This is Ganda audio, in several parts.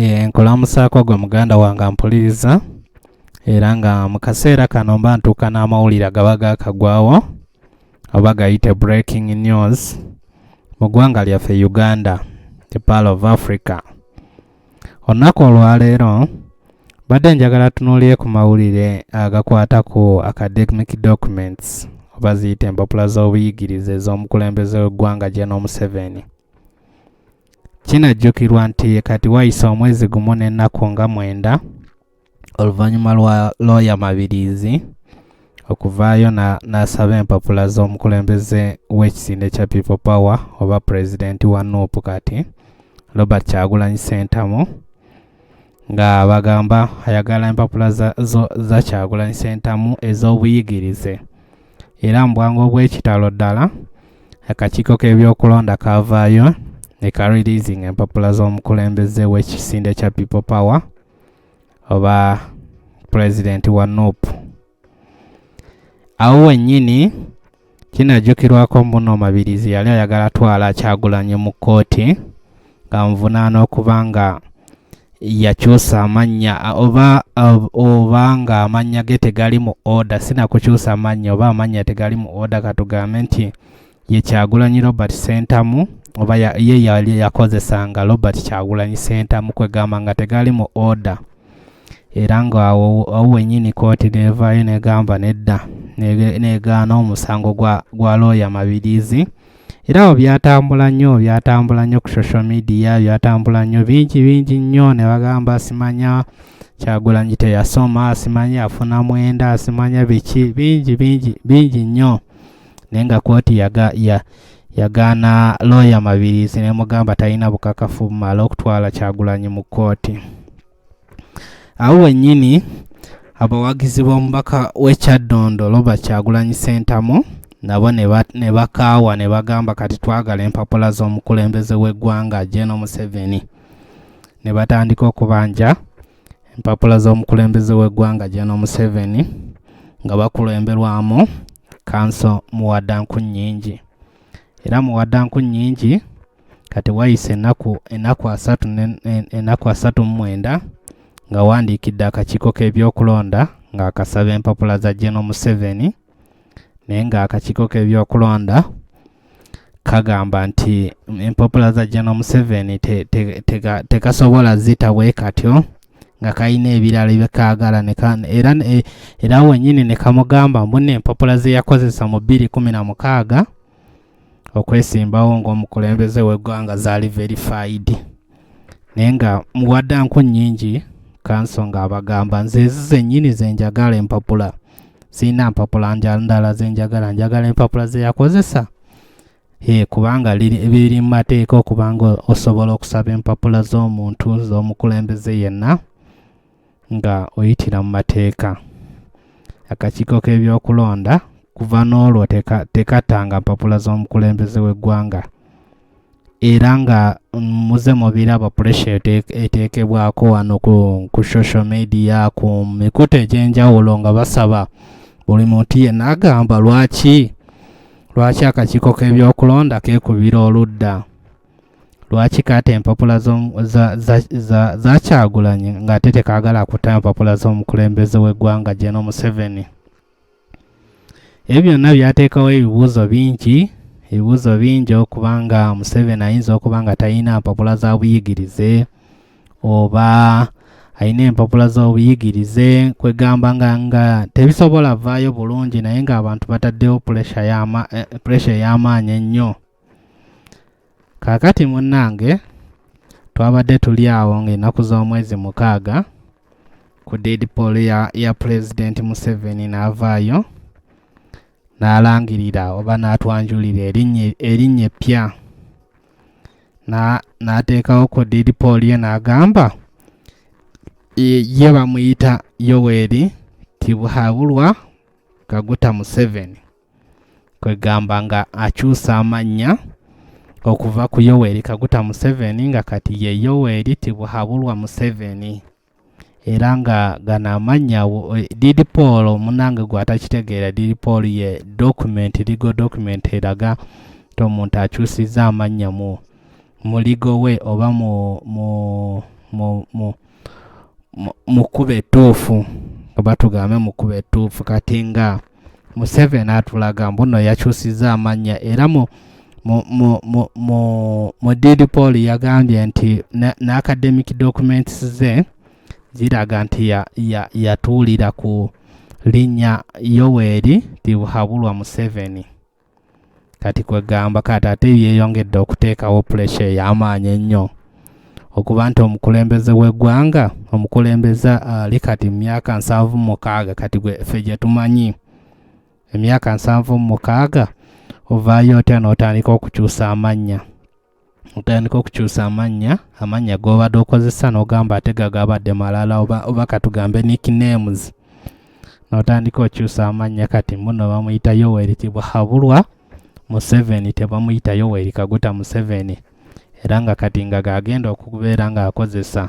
nkulamusaako gwe muganda wange mpuliriza era nga mu kaseera kano mba ntuuka n'amawulire agaba gaakagwawo oba gayite breaking news mu ggwanga lyaffe Uganda, the Pearl of Africa. Olunaku olwaleero badde njagala tunuulire ku mawulire agakwata ku academic documents oba ziyita empapula z'obuyigirize ez'omukulembeze w'eggwanga General Museveni. Kinajjukirwa nti kati wayise omwezi gumu n'ennaku nga 9 oluvannyuma lwa lawyer Mabirizi okuvaayo n'asaba empapula z'omukulembeze w'ekisinde kya People Power oba President wa NUP kati Robert Kyagulanyi Ssentamu nga bagamba ayagala empapula za Kyagulanyi Ssentamu ez'obuyigirize. Era mu bwangu obw'ekitalo ddala akakiiko k'ebyokulonda kavaayo ne ka-releasing empapula z'omukulembeze w'ekisinde kya People Power oba President wa NUP. Awo wennyini kinajjukirwako muno Mabirizi yali ayagala twala Kyagulanyi mu kkooti nga muvunaana okuba nga yakyusa amannya oba nga amannya ge tegali mu order. Sinakukyusa amannya oba amannya tegali mu order, katugambe nti ye Kyagulanyi Robert Ssentamu oba ye yali yakozesanga Robert Kyagulanyi Ssentamu kwegamba nga tegali mu order. Era nga awo wennyini kkooti nevaayo negamba nedda negaana omusango gwa lawyer Mabirizi. Era awo byatambula nnyo ku social media, byatambula nnyo bingi nnyo ne bagamba simanya Kyagulanyi teyasoma, simanya afuna mwenda, simanya biki bingi nnyo. Naye nga kkooti yagaana lawyer Mabirizi ne mugamba talina bukakafu bumala okutwala Kyagulanyi mu kkooti. Awo wennyini abawagizi b'omubaka w'Ekyaddondo Robert Kyagulanyi Ssentamu nabo ne bakaawa ne bagamba kati twagala empapula z'omukulembeze w'eggwanga General Museveni. Ne batandika okubanja empapula z'omukulembeze w'eggwanga General Museveni nga bakulemberwamu Kanso Muwaddanku Nnyingi. Era Muwaddanku Nnyingi kati wayise ennaku 39 nga wandiikidde akakiiko k'ebyokulonda nga akasaba empapula za General Museveni, naye nga akakiiko k'ebyokulonda kagamba nti empapula za General Museveni tekasobola zita bwe katyo nga kalina ebirala bye kaagala era wennyini ne kamugamba mbone empapula ze yakozesa mu 2016 okwesimbawo ng'omukulembeze w'eggwanga zaali verified. Naye nga Muwaddanku Nnyingi Kanso ng'abagamba nze zennyini zenjagala empapula, sina mpapula ndala njagala empapula ze yakozesa. Kubanga biri mu mateeka okubanga osobola okusaba empapula z'omuntu z'omukulembeze yenna nga oyitira mu mateeka. Akakiiko k'ebyokulonda kuva n'olwo tekatanga mpapula z'omukulembeze w'eggwanga. Era nga muze mubiraba pressure eteekebwako wano ku social media, ku mikutu egy'enjawulo nga basaba buli muntu yenna agamba lwaki akakiiko k'ebyokulonda keekubira oludda. Lwaki kate empapula za Kyagulanyi ng'ate tekaagala kutta empapula z'omukulembeze w'eggwanga General Museveni. Ebyo byonna byateekawo ebibuuzo bingi okubanga Museveni ayinza okuba nga talina mpapula za buyigirize oba alina empapula z'obuyigirize kwegamba nga tebisobola vaayo bulungi, naye ng'abantu bataddewo pressure y'amaanyi ennyo. Kaakati munnange twabadde tuli awo ng'ennaku z'omwezi 6 ku deed poll ya President Museveni n'avaayo n'alangirira oba n'atwanjulira erinnya eppya n'ateekawo ku deed poll ye n'agamba ye bamuyita Yoweri Tibuhaburwa Kaguta Museveni, kwegamba nga akyusa amannya okuva ku Yoweri Kaguta Museveni nga kati ye Yoweri Tibuhaburwa Museveni. Era nga gana amannya deed poll munange gwatakitegeera, deed poll ye legal document eraga omuntu akyusizza amannya mu muligo we oba mu mukube ettuufu oba tugambe mukube ettuufu kati nga Museveni atulaga mbuno yakyusiza amannya era mu Daily Poll yagambye nti na academic documents ze ziraga nti yatuulira ku linnya Yoweri Tibuhaburwa Museveni. Kati kwegamba kati ate yeeyongedde okuteekawo pressure y'amaanyi ennyo okuba nti omukulembeze w'eggwanga omukulembeza ali kati mu myaka 76 kati ffe gye tumanyi emyaka 76 ovaayo otya n'otandika okukyusa amannya amannya g'obadde okozesa n'ogamba ate gagabadde malala oba katugambe nicknames n'otandika okyusa amannya kati muno bamuyita Yoweri Tibuhaburwa Museveni tebamuyita Yoweri Kaguta Museveni era nga kati nga gagenda okubeera nga akozesa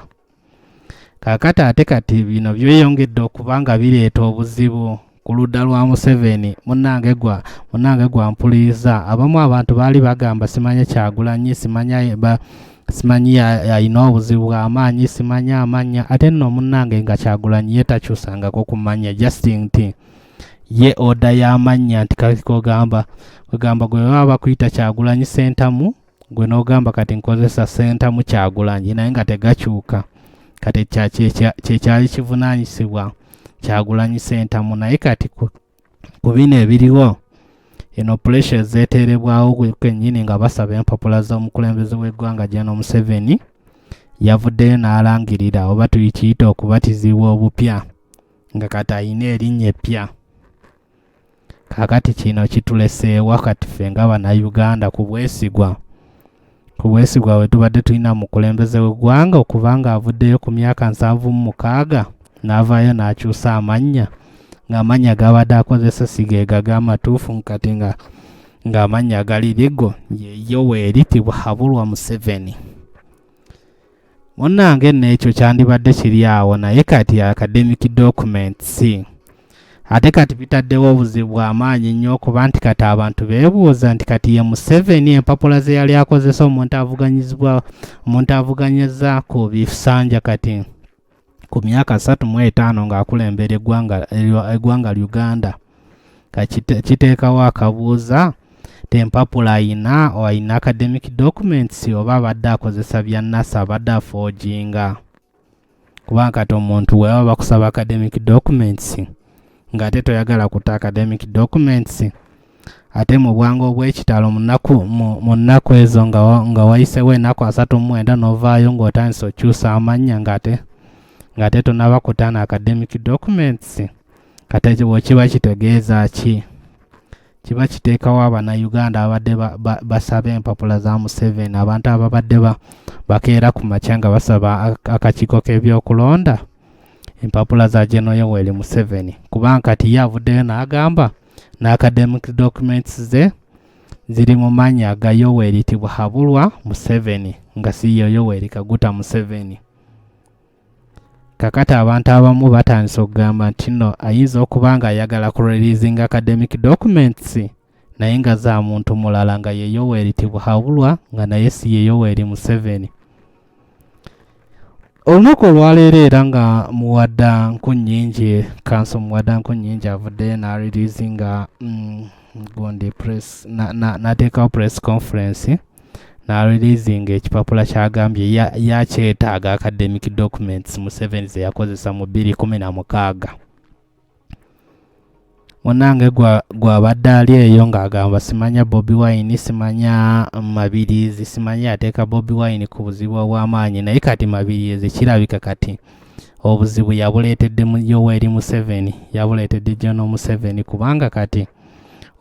kaakati ate kati bino byeyongedde okuba nga bireeta obuzibu ku ludda lwa Museveni. Munnange gwa mpuliriza abamu abantu baali bagamba simanye Kyagulanyi simanyi alina obuzibu bw'amaanyi simanye amannya ate nno munnange nga Kyagulanyi ye takyusangako ku mannya just nti ye oda y'amannya nti kati kogamba gwe baba bakuyita Kyagulanyi Ssentamu gwe n'ogamba kati nkozesa Ssentamu Kyagulanyi naye nga tegakyuka kati kyekyali kivunaanyisibwa Kyagulanyi Ssentamu naye kati ku bino ebiriwo eno pressure zeeteerebwawo kennyini nga basaba empapula z'omukulembeze w'eggwanga General Museveni yavuddeyo n'alangirira oba tuyikiyita okubatizibwa obupya nga kati ayina erinnya eppya. Kaakati kino kituleseewa kati ffe nga Bannayuganda ku bwesigwa we tubadde tulina mukulembeze w'eggwanga okuba nga avuddeyo ku myaka 76 n'avaayo n'akyusa amannya ng'amannya gabadde akozesa sigeega g'amatuufu kati ng'amannya galirigo ye Yoweri Tibuhaburwa Museveni. Munnange n'ekyo kyandibadde kiri awo naye kati academic documents ate kati bitaddewo obuzibu bw'amaanyi nnyo okuba nti kati abantu beebuuza nti kati ye Museveni empapula ze yali akozesa omuntu avuganyiza ku Bisanja kati ku myaka 35 ng'akulembera eggwanga Uganda kiteekawo akabuuza tempapula ayina academic documents oba abadde akozesa bya NASA abadde afoojinga kubanga kati omuntu weeba bakusaba academic documents ng'ate toyagala kuta academic documents ate mu bwangu obw'ekitalo mu nnaku ezo nga wayisewo ennaku 39 n'ovaayo ng'otandise okyusa amannya ng'ate tonaba kutaana academic documents kati bwe kiba kitegeeza ki kiba kiteekawo Abannayuganda abadde basaba empapula za Museveni abantu ababadde bakeera ku makya nga basaba akakiiko k'ebyokulonda empapula za General Yoweri Museveni kubanga kati ye avuddeyo n'agamba n'academic documents ze ziri mu mannya ga Yoweri Tibuhaburwa Museveni nga si ye Yoweri Kaguta Museveni. Kakati abantu abamu batandise okugamba nti nno ayinza okuba nga ayagala ku releasing academic documents naye nga za muntu mulala nga ye Yoweri Tibuhaburwa nga naye si ye Yoweri Museveni. Olunaku olwaleero era nga Muwadda Nkunnyingi avuddeyo n'areleasinga gundi press n'ateekawo press conference n'areleasinga ekipapula kyagambye yakyetaaga academic documents Museveni ze yakozesa mu 2016. Munnange gwabadde ali eyo ng'agamba simanya Bobi Wine simanya Mabirizi simanya yateeka Bobi Wine ku buzibu obw'amaanyi naye kati Mabirizi kirabika kati obuzibu yabuleetedde mu Yoweri Museveni yabuleetedde General Museveni kubanga kati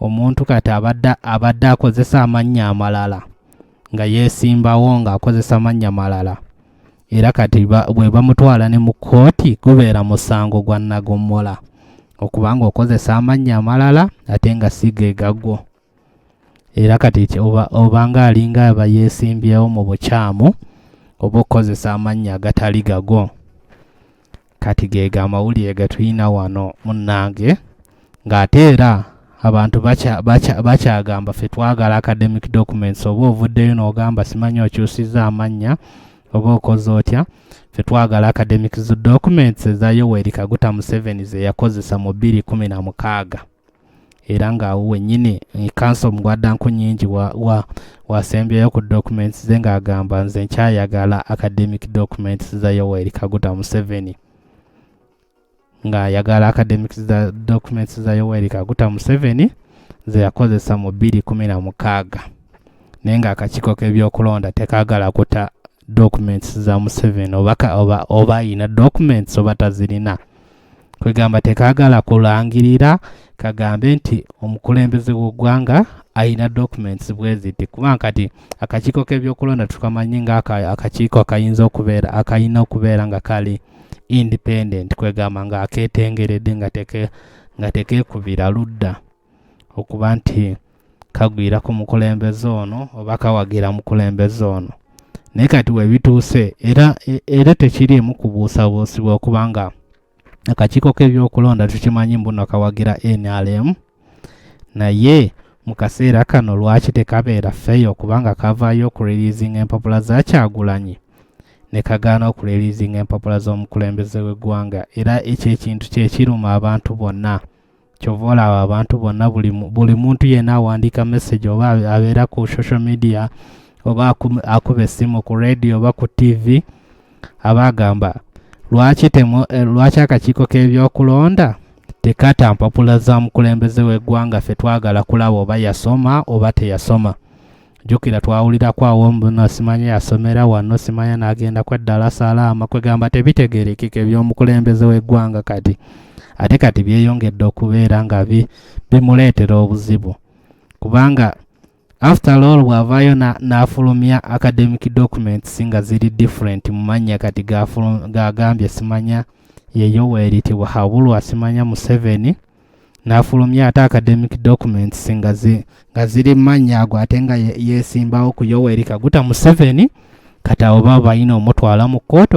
omuntu kati abadde akozesa amannya amalala nga yeesimbawo ng'akozesa amannya malala era kati bwe bamutwala ne mu kkooti gubeera musango gwa nnagommola okubanga okozesa amannya amalala ate nga si ge gagwo era kati obanga alinga aba yeesimbyewo mu bukyamu oba okukozesa amannya agatali gago kati ge amawulire ge tulina wano munnange ng'ate era abantu bakyagamba ffe twagala academic documents oba ovuddeyo n'ogamba simanyi okyusizza amannya oba okoze otya ffe twagala academic documents eza Yoweri Kaguta Museveni ze yakozesa mu 2016 era ng'awo wennyini council omugwaddanku nnyingi wasembyeyo ku documents ze ng'agamba nze nkyayagala academic documents za Yoweri Kaguta Museveni ng'ayagala academic documents za Yoweri Kaguta Museveni ze yakozesa mu 2016 naye ng'akakiiko k'ebyokulonda tekaagala kuta documents za Museveni oba ayina documents oba tazirina. Kwegamba tekaagala kulangirira kagambe nti omukulembeze w'eggwanga ayina documents bweziti kuba kati akakiiko k'ebyokulonda tukamanyi nga akakiiko akayinza okubeera akayina okubeera nga kali independent kwegamba nga akeetengeredde nga tekeekubira ludda okuba nti kagwira ku mukulembeze ono oba kawagira mukulembeze ono. Naye kati webituuse era tekiriimu kubuusabuusibwa okubanga akakiiko k'ebyokulonda tukimanyi mbuno kawagira NRM naye mu kaseera kano lwaki tekabeera ffeeyo okubanga kavaayo okureleasinga empapula za Kyagulanyi ne kagaana okureleasinga empapula z'omukulembeze w'eggwanga era ekyo ekintu kyekiruma abantu bonna. Kyova olaba abantu bonna buli muntu yenna awandiika message oba abeera ku social media oba akuba essimu ku radio oba ku TV aba agamba lwaki akakiiko k'ebyokulonda tekata mpapula za mukulembeze w'eggwanga ffe twagala kulaba oba yasoma oba teyasoma. Jjukira twawulirako awo mbuno simanya yasomera wano simanya n'agenda kweddala salaama kwegamba tebitegeerekeka eby'omukulembeze w'eggwanga kati ate kati byeyongedde okubeera nga bimuleetera obuzibu kubanga after all bw'avaayo n'afulumya academic documents nga ziri different mu mannya kati gagambye simanya ye Yoweri Tibuhaburwa simanya Museveni n'afulumya ate academic documents nga ziri mannya ago ate nga yeesimbawo ku Yoweri Kaguta Museveni kati abo baba balina omutwala mu kkooti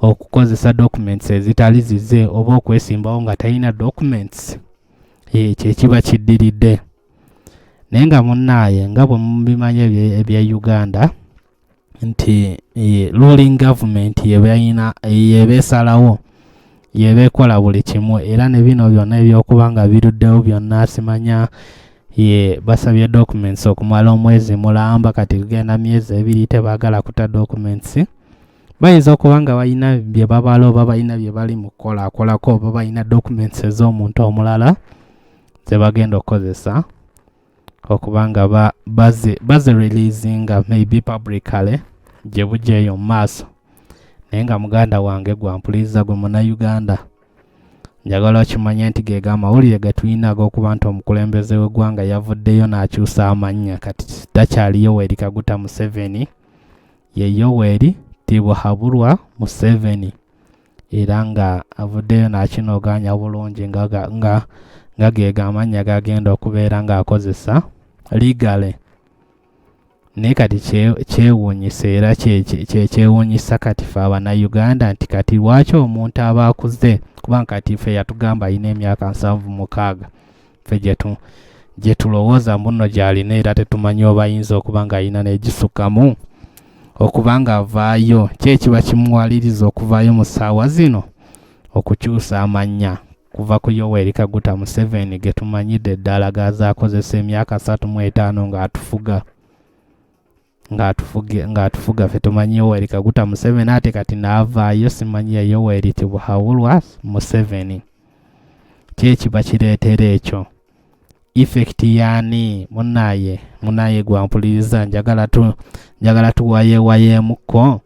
okukozesa documents ezitali zize oba okwesimbawo nga talina documents kyekiba kiddiridde. Naye nga munnaaye nga bwe mubimanyi ebya Uganda nti ruling government yeba esalawo yeba ekola buli kimu era ne bino byonna ebyokuba nga biruddewo byonna simanya basabye documents okumala omwezi mulamba kati kugenda myezi 2 tebaagala kuta documents. Bayinza okuba nga balina bye babala oba balina bye bali mu kukolakolako oba balina documents ez'omuntu omulala ze bagenda okukozesa okuba nga bazireleasinga maybe publicly gye bujeeyo mu maaso. Naye nga muganda wange gwampuliriza gwe Munnayuganda njagala okimanye nti geega amawulire getulina ag'okuba nti omukulembeze w'eggwanga yavuddeyo n'akyusa amannya kati takyali Yoweri Kaguta Museveni ye Yoweri Tibuhaburwa Museveni era nga avuddeyo n'akinooganya bulungi nga geega amannya gagenda okubeera ng'akozesa legally. Naye kati kyewuunyisa era kyewuunyisa kati ffe Abannayuganda nti kati lwaki omuntu aba akuze kubanga kati ffe yatugamba alina emyaka 76 ffe gye tulowooza mbuno gy'alina era tetumanyi oba ayinza okuba ng'alina n'egisukkamu okuba nga avaayo kyekiba kimuwaliriza okuvaayo mu ssaawa zino okukyusa amannya kuva ku Yoweri Kaguta Museveni ge tumanyidde ddala gazaakozesa emyaka 35 ng'atufuga ffe tumanyi Yoweri Kaguta Museveni ate kati n'avaayo simanyi ya Yoweri Tibuhaburwa Museveni. Kyekiba kireetera ekyo effect yaani munaaye gwampuliriza njagala tuwayeemukko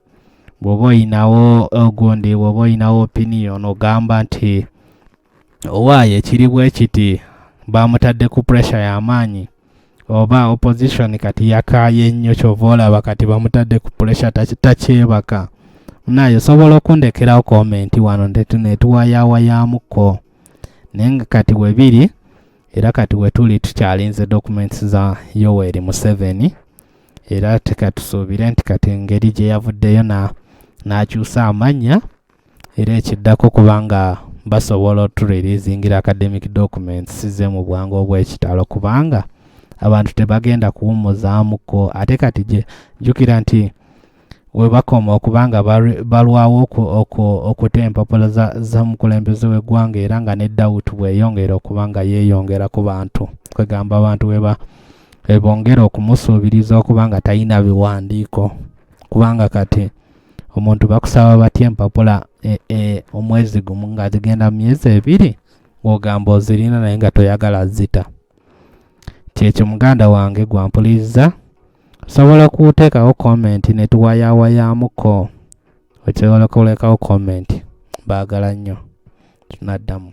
bw'oba oyinawo ogundi bw'oba oyinawo opinion ogamba nti owaaye kiri bwe kiti bamutadde ku pressure y'amaanyi oba opposition kati yakaaye nnyo kyova olaba kati bamutadde ku pressure takyebaka munaaye osobola okundekerawo comment wano netuwayawayamukko naye nga kati webiri era kati wetuli tukyalinze documents za Yoweri Museveni era tekatusuubire nti kati engeri gye yavuddeyo n'akyusa amannya era ekiddako kubanga basobola otureleasingira academic documents ze mu bwangu obw'ekitalo kubanga abantu tebagenda kuwumuzaamuko ate kati jjukira nti we bakoma okubanga balwawo okuta empapula za mukulembeze w'eggwanga era nga ne doubt bweyongera okubanga yeeyongera ku bantu kwegamba abantu bongera okumusuubiriza okubanga talina biwandiiko kubanga kati omuntu bakusaba batya empapula omwezi gumu nga zigenda mu myezi 2 ng'ogamba ozirina naye nga toyagala zita. Kyekyo muganda wange gwampuliriza osobola kuteekawo comment ne tuwayaawayamuko, osobola kulekawo comment. Baagala nnyo tunaddamu.